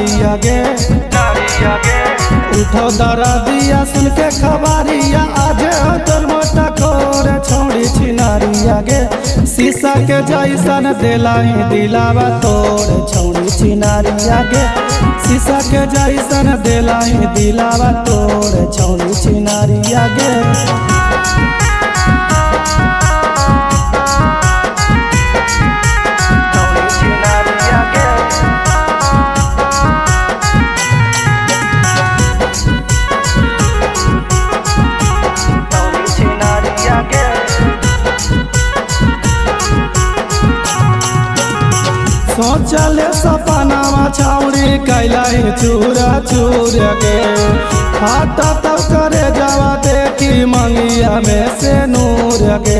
नारिया गे उठो दरा दिया सुन के खबारिया आज तोर मोटा खोर छौड़ी छिनारिया गे शीशा के जैसन दिलाई दिलावा तोड़ छौड़ी छिनारिया गे शीशा के जैसन दिलाई दिलावा तोड़ छौड़ी छिनारिया गे सोचले सपनावा छौड़ी कैलाई चूरा चूर के हाटा तो करे जावा देखी मंगिया में से नूर के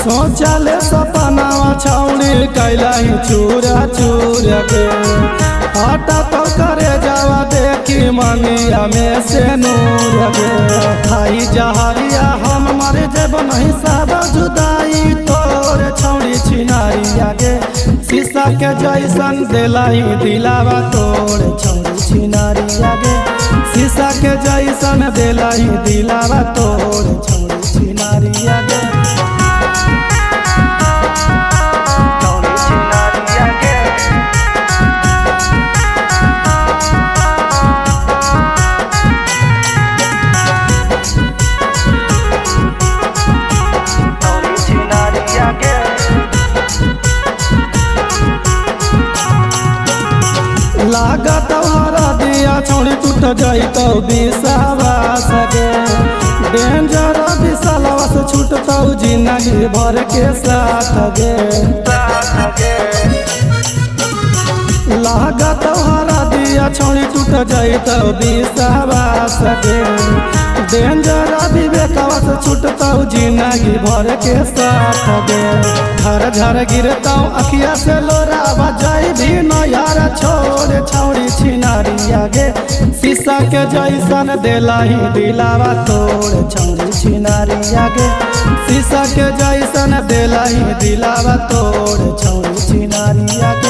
सोचले सपनावा छौड़ी कैलाई चूरा चूर के हाटा तो करे जावा देखी मंगिया में से नूर के खाई जहरिया हम मर जब नहीं सब जुदाई तोर छौड़ी छिनारिया गे शीशा के जैसन दिलाई दिलावा तोड़ छौड़ी छिनारिया गे शीशा के जैसन दिलाई दिलावा तोड़ छौड़ी छिनारिया गे लागत हरा दिया छौड़ी टूट जाई तो विश्वास गे डेंजर विशालवा से छूटतौ जिंदगी भर के साथ गे लागत हरा दिया छौड़ी टूट जाई तो विश्वास गे डेंजर विवेकवा से छूटतौ जिंदगी भर के साथ गे घर घर गिरतौ अखिया से लोरा बजाई भी नयार छोड़ छौड़ी छिनारिया गे शीशा के जैसन दिलाई दिलावा तोड़ छौड़ी छिनारिया गे शीशा के जैसन दिलाई दिलावा तोड़ छौड़ी छिनारिया गे।